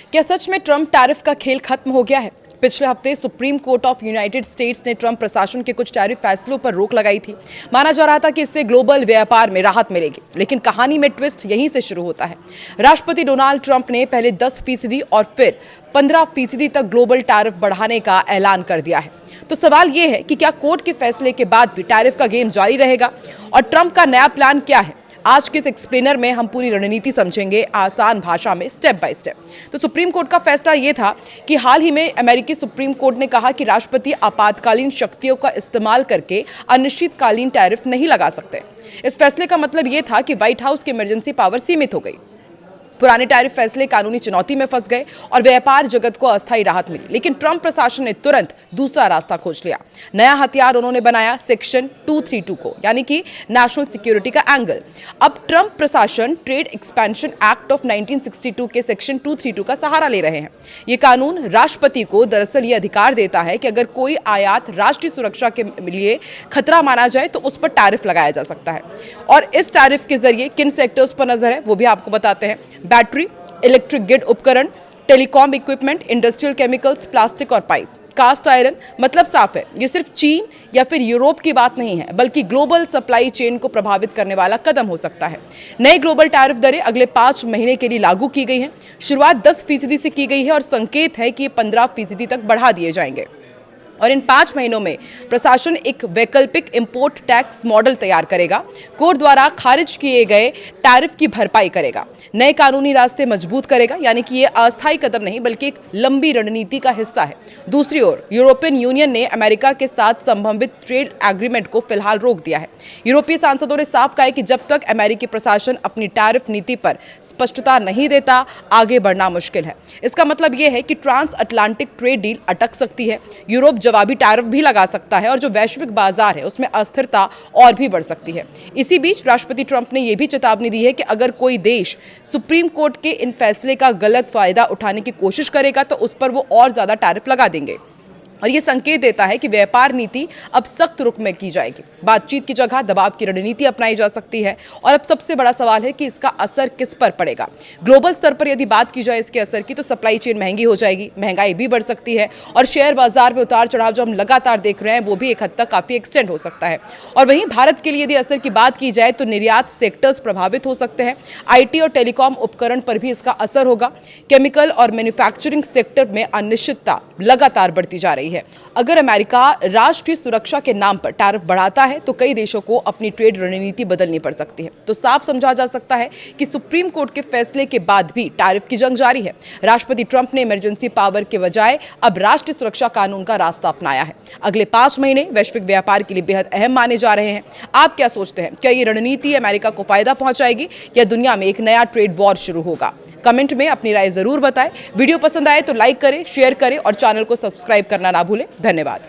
क्या सच में Trump tariff का खेल खत्म हो गया है? पिछले हफ्ते supreme court of United states ने ट्रंप प्रशासन के कुछ टैरिफ फैसलों पर रोक लगाई थी। माना जा रहा था कि इससे ग्लोबल व्यापार में राहत मिलेगी, लेकिन कहानी में ट्विस्ट यहीं से शुरू होता है। राष्ट्रपति डोनाल्ड ट्रंप ने पहले 10% और फिर 15% तक ग्लोबल टैरिफ बढ़ाने का ऐलान कर दिया है। तो सवाल यह है कि क्या कोर्ट के फैसले के बाद भी टैरिफ का गेम जारी रहेगा और ट्रंप का नया प्लान क्या है? आज के इस एक्सप्लेनर में हम पूरी रणनीति समझेंगे, आसान भाषा में, स्टेप बाय स्टेप। तो सुप्रीम कोर्ट का फैसला यह था कि हाल ही में अमेरिकी सुप्रीम कोर्ट ने कहा कि राष्ट्रपति आपातकालीन शक्तियों का इस्तेमाल करके अनिश्चितकालीन टैरिफ नहीं लगा सकते। इस फैसले का मतलब यह था कि व्हाइट हाउस की इमरजेंसी पावर सीमित हो गई। पुराने टैरिफ फैसले कानूनी चुनौती में फंस गए और व्यापार जगत को अस्थायी राहत मिली, लेकिन ट्रंप प्रशासन ने तुरंत दूसरा रास्ता खोज लिया। नया हथियार उन्होंने बनाया सेक्शन 232 को, यानी कि नेशनल सिक्योरिटी का एंगल। अब ट्रंप प्रशासन ट्रेड एक्सपेंशन एक्ट ऑफ 1962 के सेक्शन 232 का सहारा ले रहे हैं। ये कानून राष्ट्रपति को दरअसल ये अधिकार देता है कि अगर कोई आयात राष्ट्रीय सुरक्षा के लिए खतरा माना जाए तो उस पर टैरिफ लगाया जा सकता है। और इस टैरिफ के जरिए किन सेक्टर्स पर नजर है वो भी आपको बताते हैं। बैटरी, इलेक्ट्रिक ग्रिड उपकरण, telecom equipment, industrial chemicals, plastic और पाइप, कास्ट आयरन। मतलब साफ है, ये सिर्फ चीन या फिर यूरोप की बात नहीं है, बल्कि ग्लोबल सप्लाई चेन को प्रभावित करने वाला कदम हो सकता है। नई ग्लोबल टैरिफ दरें अगले 5 महीने के लिए लागू की गई हैं। शुरुआत 10% से की गई है और संकेत है कि ये 15% तक बढ़ा दिए जाएंगे। और इन 5 महीनों में प्रशासन एक वैकल्पिक इंपोर्ट टैक्स मॉडल तैयार करेगा। कोर्ट द्वारा खारिज किए गए टैरिफ की भरपाई करेगा, नए कानूनी रास्ते मजबूत करेगा, यानी कि ये अस्थायी कदम नहीं बल्कि एक लंबी रणनीति का हिस्सा है। दूसरी ओर यूरोपियन यूनियन ने अमेरिका के साथ संबंधित ट्रेड एग्रीमेंट को फिलहाल रोक दिया है। यूरोपीय सांसदों ने साफ कहा है कि जब तक अमेरिकी प्रशासन अपनी टैरिफ नीति पर स्पष्टता नहीं देता, आगे बढ़ना मुश्किल है। इसका मतलब यह है कि ट्रांस अटलांटिक ट्रेड डील अटक सकती है, यूरोप जवाबी टैरिफ भी लगा सकता है और जो वैश्विक बाजार है उसमें अस्थिरता और भी बढ़ सकती है। इसी बीच राष्ट्रपति ट्रंप ने यह भी चेतावनी दी है कि अगर कोई देश सुप्रीम कोर्ट के इन फैसले का गलत फायदा उठाने की कोशिश करेगा तो उस पर वो और ज्यादा टैरिफ लगा देंगे। और ये संकेत देता है कि व्यापार नीति अब सख्त रुख में की जाएगी। बातचीत की जगह दबाव की रणनीति अपनाई जा सकती है। और अब सबसे बड़ा सवाल है कि इसका असर किस पर पड़ेगा। ग्लोबल स्तर पर यदि बात की जाए इसके असर की, तो सप्लाई चेन महंगी हो जाएगी, महंगाई भी बढ़ सकती है और शेयर बाजार में उतार चढ़ाव जो हम लगातार देख रहे हैं वो भी एक हद तक काफी एक्सटेंड हो सकता है। और वहीं भारत के लिए यदि असर की बात की जाए तो निर्यात सेक्टर्स प्रभावित हो सकते हैं। IT और टेलीकॉम उपकरण पर भी इसका असर होगा। केमिकल और मैन्युफैक्चरिंग सेक्टर में अनिश्चितता लगातार बढ़ती जा रही है। अगर अमेरिका राष्ट्रीय सुरक्षा के नाम पर टैरिफ बढ़ाता है तो कई देशों को अपनी ट्रेड रणनीति बदलनी पड़ सकती है। तो साफ समझा जा सकता है कि सुप्रीम कोर्ट के फैसले के बाद भी टैरिफ की जंग जारी है। राष्ट्रपति ट्रंप ने इमरजेंसी पावर के बजाय अब राष्ट्रीय सुरक्षा कानून का रास्ता अपनाया है। अगले 5 महीने वैश्विक व्यापार के लिए बेहद अहम माने जा रहे हैं। आप क्या सोचते हैं? क्या ये रणनीति अमेरिका को फायदा पहुंचाएगी या दुनिया में एक नया ट्रेड वॉर शुरू होगा? कमेंट में अपनी राय जरूर बताएं। वीडियो पसंद आए तो लाइक करें, शेयर करें और चैनल को सब्सक्राइब करना ना भूलें। धन्यवाद।